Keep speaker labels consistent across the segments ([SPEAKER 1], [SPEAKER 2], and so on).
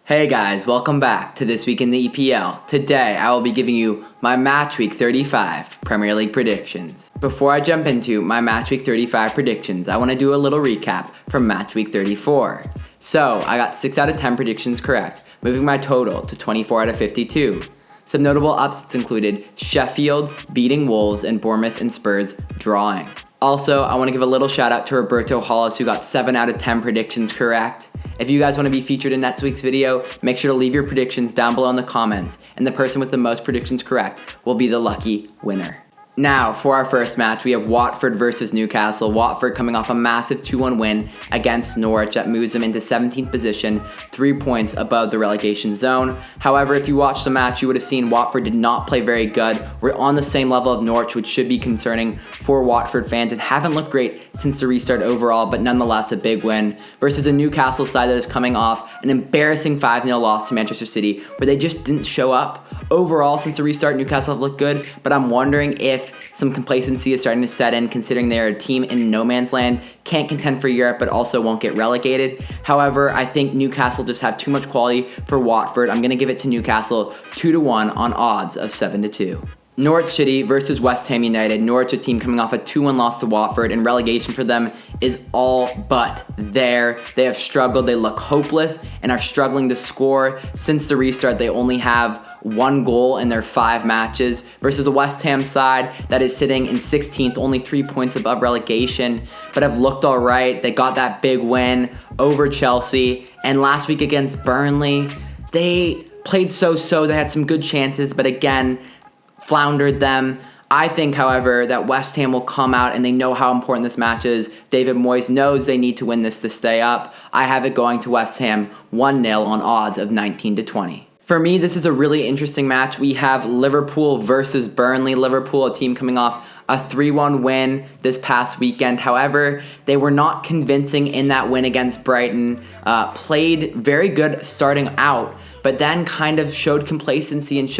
[SPEAKER 1] Hey guys, welcome back to This Week in the EPL. Today I will be giving you my Matchweek 35 Premier League predictions. Before I jump into my Matchweek 35 predictions, I want to do a little recap from Matchweek 34. So, I got 6 out of 10 predictions correct, moving my total to 24 out of 52. Some notable upsets included Sheffield beating Wolves and Bournemouth and Spurs drawing. Also, I want to give a little shout out to Roberto Hollis, who got 7 out of 10 predictions correct. If you guys want to be featured in next week's video, make sure to leave your predictions down below in the comments, and the person with the most predictions correct will be the lucky winner. Now, for our first match, we have Watford versus Newcastle. Watford coming off a massive 2-1 win against Norwich that moves them into 17th position, 3 points above the relegation zone. However, if you watched the match, you would have seen Watford did not play very good. We're on the same level of Norwich, which should be concerning for Watford fans, and haven't looked great since the restart overall, but nonetheless a big win versus a Newcastle side that is coming off an embarrassing 5-0 loss to Manchester City, where they just didn't show up. Overall, since the restart, Newcastle have looked good, but I'm wondering if some complacency is starting to set in, considering they're a team in no man's land, can't contend for Europe, but also won't get relegated. However, I think Newcastle just have too much quality for Watford. I'm going to give it to Newcastle 2-1 on odds of 7-2. Norwich City versus West Ham United. Norwich, a team coming off a 2-1 loss to Watford, and relegation for them is all but there. They have struggled, they look hopeless, and are struggling to score. Since the restart, they only have 1 goal in their 5 matches versus a West Ham side that is sitting in 16th, only 3 points above relegation, but have looked all right. They got that big win over Chelsea, and last week against Burnley, they played so-so. They had some good chances, but again, floundered them. I think, however, that West Ham will come out and they know how important this match is. David Moyes knows they need to win this to stay up. I have it going to West Ham 1-0 on odds of 19-20. For me, this is a really interesting match. We have Liverpool versus Burnley. Liverpool, a team coming off a 3-1 win this past weekend. However, they were not convincing in that win against Brighton. Played very good starting out, but then kind of showed complacency and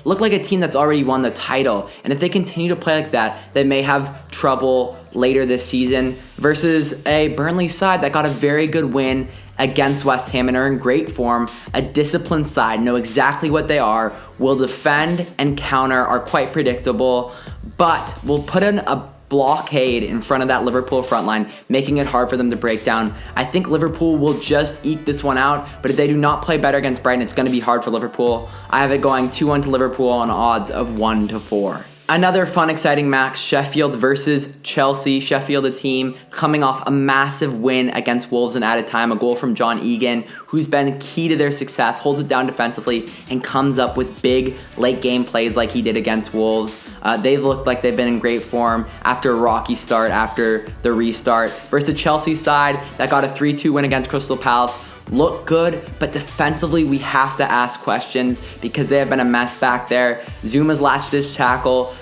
[SPEAKER 1] looked like a team that's already won the title. And if they continue to play like that, they may have trouble later this season versus a Burnley side that got a very good win against West Ham and are in great form. A disciplined side, know exactly what they are, will defend and counter, are quite predictable, but will put in a blockade in front of that Liverpool front line, making it hard for them to break down. I think Liverpool will just eke this one out, but if they do not play better against Brighton, it's going to be hard for Liverpool. I have it going 2-1 to Liverpool on odds of 1-4. Another fun, exciting match, Sheffield versus Chelsea. Sheffield, a team coming off a massive win against Wolves in added time. A goal from John Egan, who's been key to their success, holds it down defensively, and comes up with big late-game plays like he did against Wolves. They've looked like they've been in great form after a rocky start, after the restart. Versus the Chelsea side that got a 3-2 win against Crystal Palace. Look good, but defensively we have to ask questions because they have been a mess back there. Zuma's latch-ditch tackle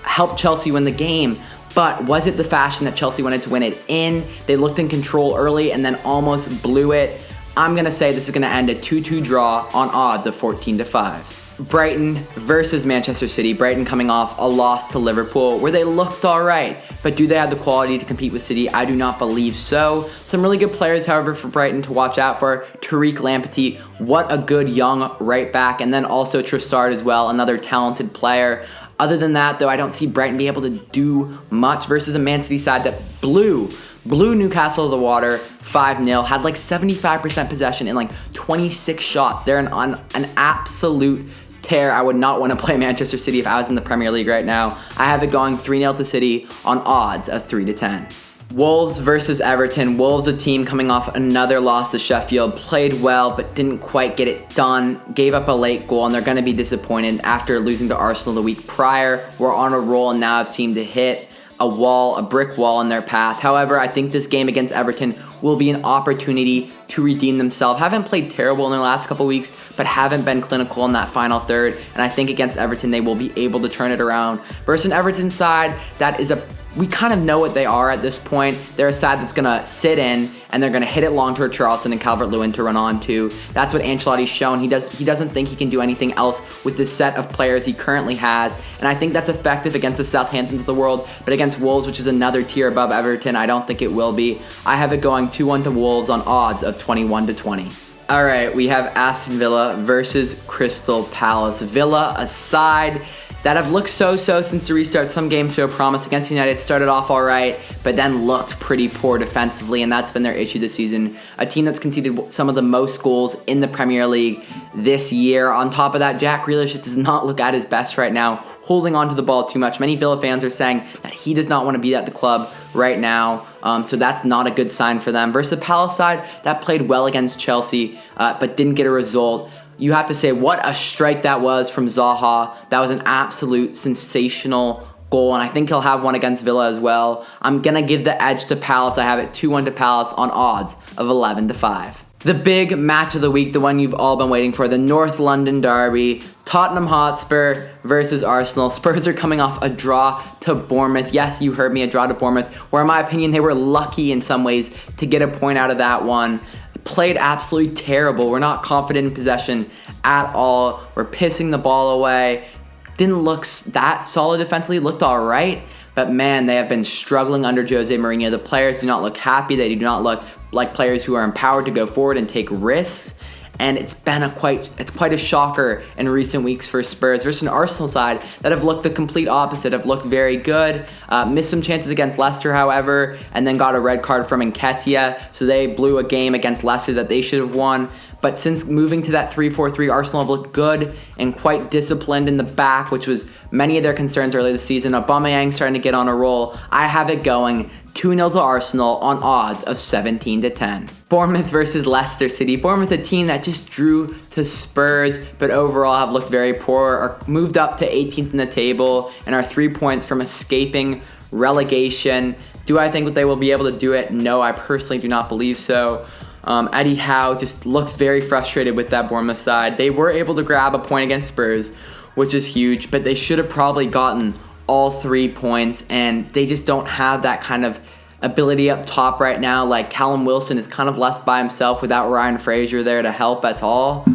[SPEAKER 1] helped Chelsea win the game, but was it the fashion that Chelsea wanted to win it in? They looked in control early and then almost blew it. I'm going to say this is going to end a 2-2 draw on odds of 14-5. Brighton versus Manchester City. Brighton coming off a loss to Liverpool where they looked all right, but do they have the quality to compete with City? I do not believe so. Some really good players, however, for Brighton to watch out for. Tariq Lamptey, what a good young right back, and then also Trossard as well, another talented player. Other than that, though, I don't see Brighton be able to do much versus a Man City side that blew Newcastle to the water 5-0, had like 75% possession in like 26 shots. They're on an absolute tear. I would not want to play Manchester City if I was in the Premier League right now. I have it going 3-0 to City on odds of 3-10. Wolves versus Everton. Wolves, a team coming off another loss to Sheffield, played well but didn't quite get it done, gave up a late goal, and they're going to be disappointed after losing to Arsenal the week prior. We're on a roll and now have seemed to hit a brick wall in their path. However, I think this game against Everton will be an opportunity to redeem themselves. Haven't played terrible in their last couple weeks, but haven't been clinical in that final third, and I think against Everton they will be able to turn it around. Versus an Everton side that is we kind of know what they are at this point. They're a side that's going to sit in, and they're going to hit it long to Charleston and Calvert-Lewin to run on to. That's what Ancelotti's shown. He doesn't think he can do anything else with the set of players he currently has, and I think that's effective against the Southamptons of the world, but against Wolves, which is another tier above Everton, I don't think it will be. I have it going 2-1 to Wolves on odds of 21-20. All right, we have Aston Villa versus Crystal Palace. Villa, a side that have looked so-so since the restart. Some games show promise. Against United, started off all right, but then looked pretty poor defensively, and that's been their issue this season. A team that's conceded some of the most goals in the Premier League this year. On top of that, Jack Grealish does not look at his best right now, holding on to the ball too much. Many Villa fans are saying that he does not want to be at the club right now, so that's not a good sign for them. Versus the Palace side, that played well against Chelsea, but didn't get a result. You have to say what a strike that was from Zaha. That was an absolute sensational goal, and I think he'll have one against Villa as well. I'm going to give the edge to Palace. I have it 2-1 to Palace on odds of 11-5. The big match of the week, the one you've all been waiting for, the North London derby, Tottenham Hotspur versus Arsenal. Spurs are coming off a draw to Bournemouth. Yes, you heard me, a draw to Bournemouth, where in my opinion they were lucky in some ways to get a point out of that one. Played absolutely terrible. We're not confident in possession at all. We're pissing the ball away. Didn't look that solid defensively. Looked all right. But man, they have been struggling under Jose Mourinho. The players do not look happy. They do not look like players who are empowered to go forward and take risks. And it's been quite a shocker in recent weeks for Spurs versus an Arsenal side that have looked the complete opposite, have looked very good, missed some chances against Leicester, however, and then got a red card from Nketiah, so they blew a game against Leicester that they should have won. But since moving to that 3-4-3, Arsenal have looked good and quite disciplined in the back, which was many of their concerns earlier this season. Aubameyang starting to get on a roll. I have it going 2-0 to Arsenal on odds of 17-10. Bournemouth versus Leicester City. Bournemouth, a team that just drew to Spurs, but overall have looked very poor, are moved up to 18th in the table, and are 3 points from escaping relegation. Do I think that they will be able to do it? No, I personally do not believe so. Eddie Howe just looks very frustrated with that Bournemouth side. They were able to grab a point against Spurs, which is huge, but they should have probably gotten all 3 points, and they just don't have that kind of ability up top right now. Like Callum Wilson is kind of left by himself without Ryan Fraser there to help at all,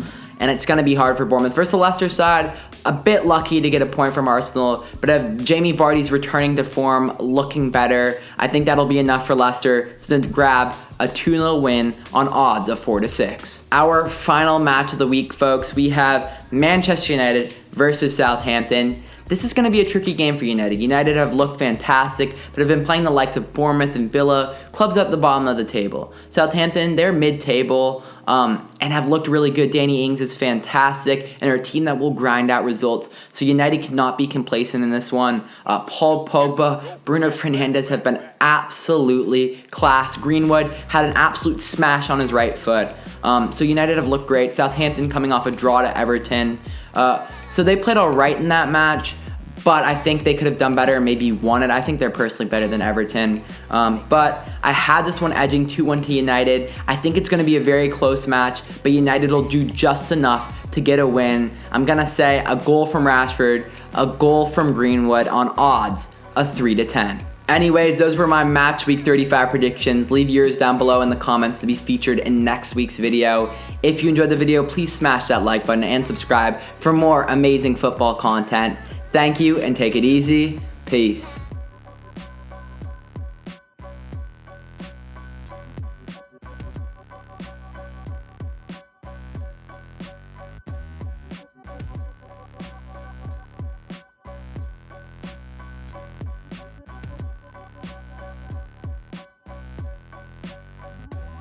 [SPEAKER 1] and it's going to be hard for Bournemouth. Versus the Leicester side, a bit lucky to get a point from Arsenal, but if Jamie Vardy's returning to form, looking better, I think that'll be enough for Leicester to grab a 2-0 win on odds of 4-6. Our final match of the week, folks, we have Manchester United versus Southampton. This is going to be a tricky game for United. United have looked fantastic, but have been playing the likes of Bournemouth and Villa, clubs at the bottom of the table. Southampton, they're mid-table, and have looked really good. Danny Ings is fantastic, and are a team that will grind out results. So United cannot be complacent in this one. Paul Pogba, Bruno Fernandes have been absolutely class. Greenwood had an absolute smash on his right foot. So United have looked great. Southampton coming off a draw to Everton. So they played all right in that match, but I think they could have done better and maybe won it. I think they're personally better than Everton. But I had this one edging 2-1 to United. I think it's going to be a very close match, but United will do just enough to get a win. I'm going to say a goal from Rashford, a goal from Greenwood on odds of 3-10. Anyways, those were my Match Week 35 predictions. Leave yours down below in the comments to be featured in next week's video. If you enjoyed the video, please smash that like button and subscribe for more amazing football content. Thank you and take it easy. Peace.